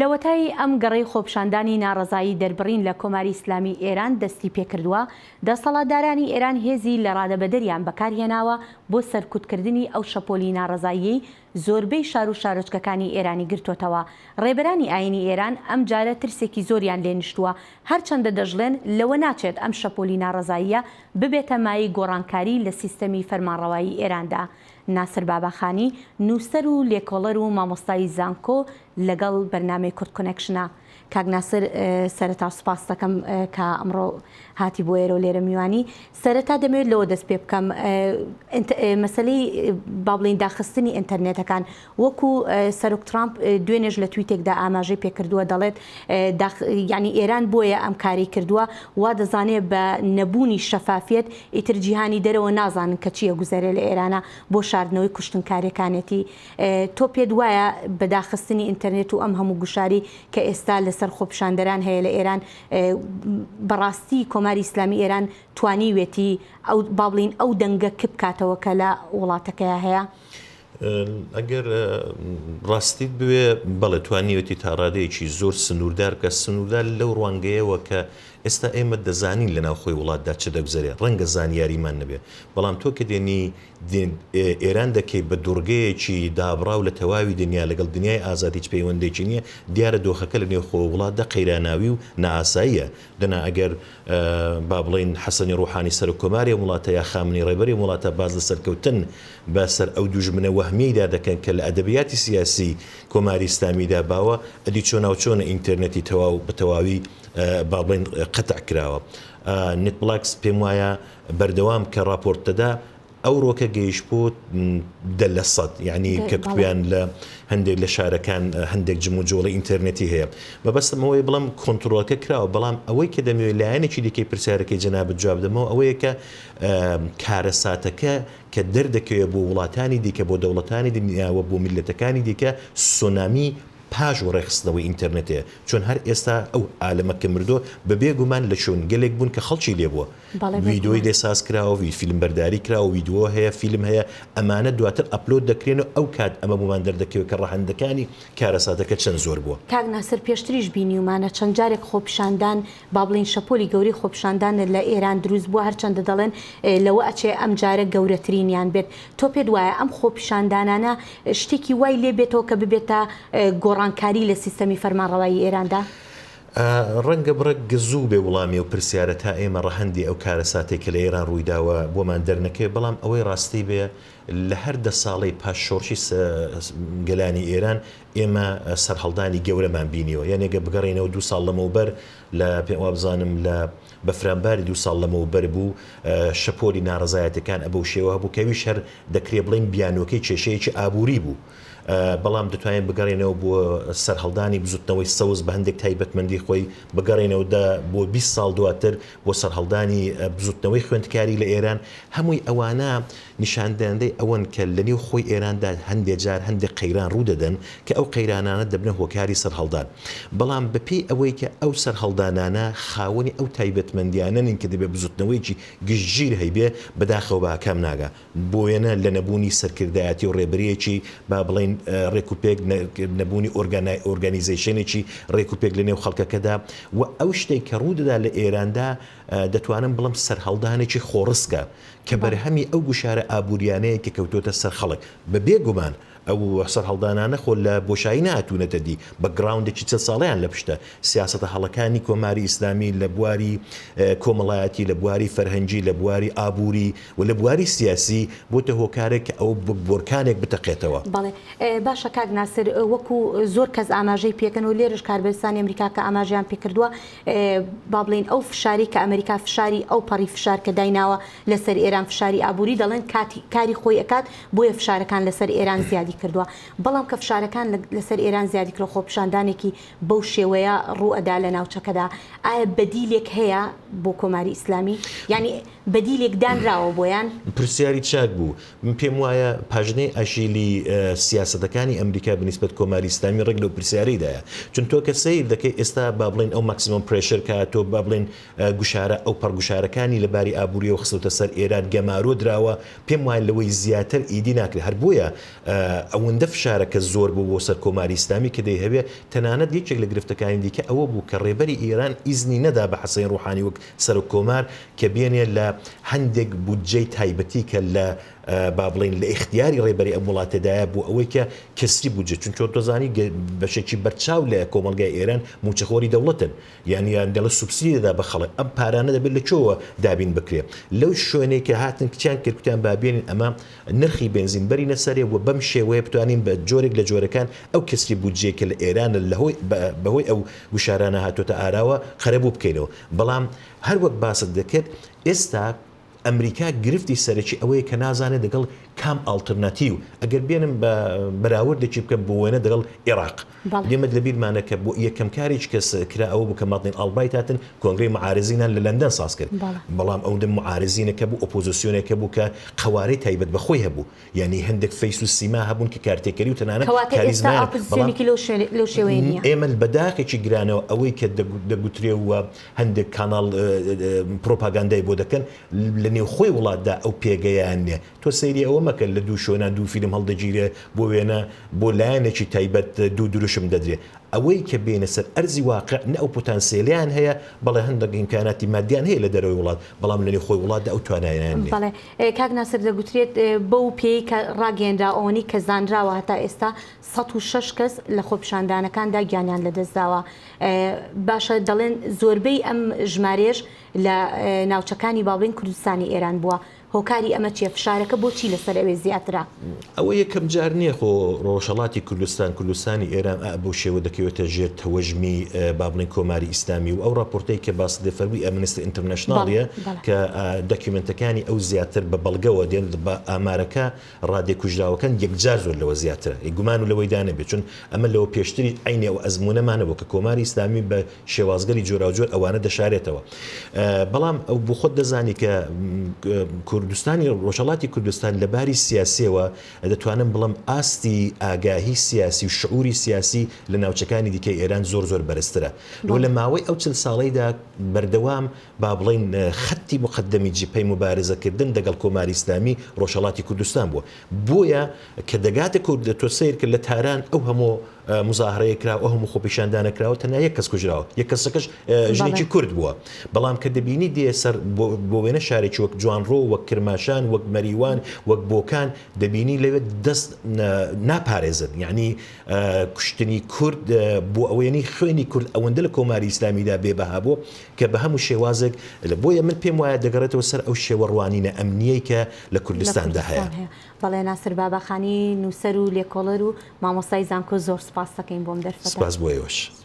لەوەتای ئەم گەڕەی خۆپشاندانی ناڕەزایی دەربڕین لە کۆماری ئیسلامی ئێران دەستی پێکردووە، دەسەڵاتدارانی ئێران هێزی لە ڕادەبەدەریان بەکارهێناوە بۆ سەرکوتکردنی ئەو شەپۆلی ناڕەزاییەی زۆربەی شار و شارۆچکەکانی ئێرانی گرتوتەوە. ڕێبەرانی ئاینی ئێران ئەم جارە ترسێکی زۆریان لێنیشتووە، هەرچەندە دەژڵێن لەوە ناچێت ئەم شەپۆلی ناڕەزاییە ببێتە مای گۆڕانکاری لە سیستەمی فەرمانڕەوایی ئێراندا. ناسر باباخانی نووسەر و لێکۆڵەر و مامۆستای زانکۆ لەگەڵ بەرنامەی کورد کۆنێکشنە. کاک ناسر سەرەتا سوپاس دەکەم کە ئەمڕۆ هاتی بۆ ئێرە و لێرە میوانی. سەرەتا دەمەوێت لەوە دەست پێ بکەم مەسەلەی با بڵین داخستنی ئینتەرنێتەکان، وەکو سەرۆک ترامپ دوێنێژ لە تویتێکدا ئاماژەی پێکردووە، دەڵێت ینی ئێران بۆیە ئەم کاری کردووە، وا دەزانێت بە نەبوونی شەفافیت ئیتر جیهانی دەرەوە نازانن کە چییە گوزەرێ لە ئێرانە بۆ شاردنەوەی کوشتنکاریەکانێتی. تۆ پێت وایە بە داخستنی ئینتەرنێت و ئەم هەموو گوشاری کە ئێستا لەسەر خۆپشاندەران هەیە لە ئێران بەڕاستی کۆماری ئیسلامی ئێران توانیوێتی ئەو با بڵین ئەو دەنگە کە بکاتەوە کە لە وڵاتەکەیە هەیە؟ ئەگەر ڕاستیت بوێ بەڵێ توانیوێتی تا ڕادەیەکی زۆر سنووردار کە سنووردار لەو ڕوانگەیەوە کە ئێستا ئێمە دەزانین لە ناوخۆی وڵاتدا چ دەگوزارێ، ڕەنگە زانیاریمان نەبێ، بەڵام تۆ کە دێنی ئێران دەکەی بە دوورگەیەکی دابڕاو لە تەواوی دنیا لەگەڵ دنیای ئازادی هیچ پەیوەندێکی نییە، دیارە دۆخەکە لە نێوخۆ وڵاتدا قەیراناوی و نائاساییە. دەنا ئەگەر با بڵین حەسەنی ڕوحانی سەر کۆماری وڵاتە یا خامنی ڕێبەری وڵاتە باز لە سەرکەوتن بەسەر ئەو دوژمنە وەهمیەیدا دەکەن کە لە ئەدەبیاتی سیاسی کۆماری ئیسلامیدا باوە ئەدی چۆناوچۆنە ئینتەرنێتی تەواو بە تەواوی با بڵین قەتع کراوە. نێتبڵاکس پێم وایە بەردەوام کە راپۆرت دەدا ئەو ڕۆکە گەیشتبوو 10%، یعنی کە بتویان لە هەندێک لە شارەکان هەندێک جموجۆڵی ئینتەرنێتی هەیە. مەبەستمەوەی بڵام کۆنتڕۆلەکە کراوە، بەڵام ئەوەی کە دەمەوێت لایەنێکی دیکەی پرسیارەکەی جەنابەت جواب دەمەوە ئەوەیە کە کارەساتەکە کە دەردەکەوێت بۆ وڵاتانی دیکە بۆ دەوڵەتانی دنیاوە بۆ میلەتەکانی دیکە سۆنامی پاش و ڕێخستنەوەی ئینتەرنێتەیە، چۆن هەر ئێستا ئەو عالەمەکە مردۆ بەبێ گومان لە شوێن گەلێک بوون کە خەڵکی لێبووە، ویدۆی لێساز کراوە، فیلم بەرداری کراوە، ویددیۆ هەیە، فیلم هەیە، ئەمانە دواتر ئەپلۆد دەکرێن و ئەو کات ئەمە بۆمان دەردەکەوێت کە ڕەهەندەکانی کارەساتەکە چەند زۆر بووە. کاک ناسر پێشتریش بینیومانە چەند جارێک خۆپشاندان با بڵین شەپۆلی گەوری خۆپشاندان لە ئێران دروست بووە، هەرچەندە دەڵێن لەوە ئەچێ ئەم جارە گەورەترینیان بێت. تۆ پێت وایە ئەم خۆپشاندانانە شتێکی وای لێ بێتەوە کە ببێتە گۆڕانکاری لە سیستەمی فەرمانڕەوایی ئێراندا؟ ڕەنگە بڕێک گزوو بێ وڵامی و پرسیارە تا ئێمە ڕەهەندی ئەو کارەساتێک لە ئێران ڕوویداوە بۆمان دەرنەکەی، بەڵام ئەوەی ڕاستی بێ لە هەر 10 ساڵی پاش شۆڕشی گەلانی ئێران ئێمە سەرهەڵدانی گەورەمان بینیەوە، یانێگە بگەڕێنەوە 2 ساڵ لەمەوبەر لە پێم بزانم لە بەفرامباری 2 ساڵ لەمەوبەر بوو شەپۆلی ناڕەزایەتەکان ئەبە شێوە هەبوو کەویش هەر دەکرێ بڵین بیانۆکەی کێشەیەکی ئابووری بوو، بەڵام دەتوانین بگەڕێنەوە بۆ سەرهەڵدانی بزوتنەوەی سەوز بە هەندێک تایبەتمەندی خۆی بگەڕێنەوە بۆ 20 ساڵ دواتر بۆ سەرهەڵدانی بزوتنەوەی خوێندکاری لە ئێران. هەمووی ئەوانە نیشاندەندەی ئەوەن کە لە نێو خۆی ئێراندا هەندێک جار هەندێک قەیران ڕوودەدەن کە ئەو قەیرانانە دەبنە هۆکاری سەرهەڵدان، بەڵام بەپێی ئەوەی کە ئەو سەرهەڵدانانە خاوەنی ئەو تایبەتمەندیانەن کە دەبێت بزوتنەوەیکی گشتگیر هەیبێ بەداخەوە بە ئاکام ناگا، بۆیەنە لە نەبوونی سەرکردایەتی و ڕێبەرەیەکی با بڵین ڕێکوپێک نەبوونی ئۆرگانیزیشنێکی ڕێکوپێک لە نێو خەڵکەکەدا و ئەو شتێک کە ڕوودەدا لە ئێراندا دەتوانم بڵم سەرهەڵدانێکی خۆڕستکە کە بەرهەمی ئەو گوشارە ئابوووریانەیە کە کەوتۆتە سەر خەڵک بەبێ گومان ئەو سەرهەڵدانانە خۆ لە بۆشایی نهاتوونەتە دی بەگراوندێکی 40 ساڵیان لە پشتە سیاسەتە هەڵەکانی کۆماری ئیسلامی لە بواری کۆمەڵایەتی، لە بواری فەرهەنگی، لە بواری ئابووری و لە بواری سیاسی بۆتە هۆکارێک کە ئەو بۆرکانێک بتەقێتەوە. بەڵێ باشە کاک ناسر، وەکو زۆر کەس ئاماژەی پێکەن و لێرش کاربەرستانی ئەمریکا کە ئاماژیان پێکردووە با بڵین ئەو فشاری کە ئەمریکا فشاری ئەو پەڕی فشار کە دایناوە لەسەر ئێران فشاری ئابووری، دەڵێن کاری خۆی ئەکات بۆیە فشارەکان لەسەر ئێران زیادی کردووە، بەڵام کە فشارەکان لەسەر ئێران زیادی کرد خۆپشاندانێکی بەو شێوەیە ڕوو ئەدا لە ناوچەکەدا، ئایا بەدیلێک هەیە بۆ کۆماری ئیسلامی؟ یعنی بەدیلێک دانراوە بۆیان؟ پرسیاری چاک بوو. من پێم وایە پاژنەی ئەژیلی سیاسەتەکانی ئەمریکا بنسبەت کۆماری ئیسلامی ڕێک لەو پرسیارەیدایە، چون تۆ کە سەیر دەکەی ئێستا با بڵین ئەو ماکسیمۆم پرێشەر کە تۆ با بڵین گوشارە ئەو پەرگوشارەکانی لەباری ئابووریەوە خستوتە سەر ئێران گەمارۆ دراوە، پێم وایە لەوەی زیاتر ئیدی ناکرێت، هەر بۆیە ئەوەندە فشارەکە زۆر بوو بۆ سەر کۆماری ئیسلامی کە دەی هەبێ تەنانەت یەکێک لە گرفتەکانی دیکە ئەوە بوو کە ڕێبەری ئێران ئیزنی نەدا بە حەسەین ڕوحانی وەک سەر کۆمار کە بێنێ لە هەندێک بودجەی تایبەتی کە لە با بڵین لە اختیاری ڕێبەری ئەم وڵاتەدایە بوو ئەوەی کە کەسری بودجە چونکە تۆزانی بەشێکی بەرچاو لە کۆمەلگای ئێران موچەخۆری دەوڵەتن یانیان دەڵە سوبسیدەدا بە خەڵک ئەم پارانە دەبێت لە چۆوە دابین بکرێ لەو شوێنێک کە هاتن کچیان کردیان بابێنین ئەمە نرخی بنزین بەرینە سەرێ و بەم شێوەیە بتوانین بە جۆرێک لە جۆرەکان ئەو کەسری بودجەیەکە لە ئێرانە بەهۆی ئەو وشارانە هاتوۆتە ئاراوە خەرەبوو بکەینەوە بەڵام هەر وەک باست دەکرد ئێستا ئەمریکا گرفتی سەرەکی ئەوەیە کە نازانێت دەگەڵ کام ئالترناتیو ئەگەر بێنم بە بەراوردێکی بکەم بۆ وێنە دەگەڵ عێراق لێمە لەبیرمانە کە بۆ یەکەم کارێک کەس کرا ئەوە بوو کە ماتنین ئەڵبای هاتن کۆنگرەی معارزینان لە لەندەن ساز کرد بەڵام ئەو دە معارزینەکە بوو ئۆپۆزیسیۆنێکە بوو کە قەوارەی تایبەت بەخۆی هەبوو یعنی هەندێک فەیس و سیما هەبوون کە کارتێکەری و تەنانەت ئێمە بەداخێکی گرانەوە ئەوەی کە دەگوترێ وە هەندێک کاناڵ پرۆپاگاندای بۆ دەکەن لە نێو خۆی وڵاتدا ئەو پێگەیان نیە تۆ سەیری ئەوە مەکە لە دوو شۆنان دوو فیلم هەڵدەگیرێ بۆ وێنە بۆ لایەنێکی تایبەت دوو دروشم دەدرێ ئەوەی کە بێنە سەر ئەرزی واقع نە ئەو پۆتانسیلیان هەیە بەڵێ هەندێک ئیمکاناتی مادیان هەیە لە دەرەوەی وڵات بەڵام لە نێو خۆی وڵاتدا ئەو توانایان نیە. بەڵێ کاک ناسر دەگوترێت بەو پێی کە ڕاگەێنرا ئەوەی کە زانراوە هەتا ئێستا 106 کەس لە خۆپیشاندانەکاندا گیانیان لەدەستداوە باشە دەڵێن زۆربەی ئەم ژمارێش لە ناوچەکانی باڵین کوردستانی ئێران بووە هۆکاری ئەمە چیە فشارەکە بۆچی لەسەر ئەوێ زیاترا ئەوە یەکەم جار نییە خۆ ڕۆژهەڵاتی کوردستانی ئێران بۆ شێوە دەکەوێتە ژێر تەوەژمی بابڵین کۆماری ئیسلامی و ئەو راپۆرتەی کە باس دەفەرمووی ئەمنستە ئینتەرنەشناڵیە کە دۆکیومنتەکانی ئەو زیاتر بە بەڵگەوە دێن بە ئامارەکە ڕادێکوژراوەکان یەکجار زۆر لەوە زیاترە گومان و لەوەی دانەبێت چون ئەمە لەوە پێشتری عینێ و ئەزمونەمانەوە کە کۆماری ئیسلامی بە شێوازگەری جۆراوجۆر ئەوانە دەشارێتەوە بەڵام ئەو بۆ خۆت دەزانی کە کوردستانی ڕۆژهەڵاتی کوردستان لەباری سیاسیەوە دەتوانم بڵم ئاستی ئاگاهی سیاسی و شعوری سیاسی لە ناوچەکانی دیکەی ئێران زۆر زۆر بەرزترە بۆ لە ماوەی ئەو 40 ساڵەیدا بەردەوام با بڵین خەتی مقدمی جیپەی مبارزەکردن دەگەڵ کۆماری ئیسلامی ڕۆژهەڵاتی کوردستان بووە بۆیە کە دەگاتە کورد تۆ سیر کرد لە تاران ئەو هەموو مزاهرەیە کرا و هەموو خۆپیشاندانەکراوە تەنیا یەک کەس کوژراوە یەک کەسەکەش ژنێکی کورد بووە بەڵام کە دەبینی دێ سەر بۆ وێنە شارێکی وەک جوانڕۆ وەک کرماشان وەک مەریوان وەک بۆکان دەبینی لەوێت دەست ناپارێزن یعنی کوشتنی کورد بۆ ئەوێنی خوێنی کورد ئەوەندە لە کۆماری ئیسلامیدا بێبەها بوو کە بە هەموو شێوازێک بۆیە من پێم وایە دەگەڕێتەوە سەر ئەو شێوە ڕوانینە ئەمنیەی کە لە کوردستاندا هەیە. بەڵێ ناسر باباخانی نووسەر و لێکۆڵەر و مامۆستای زانکۆ زۆر سپاس دەکەین بۆم دەرفەتە. سپاس بۆ ئێوەش.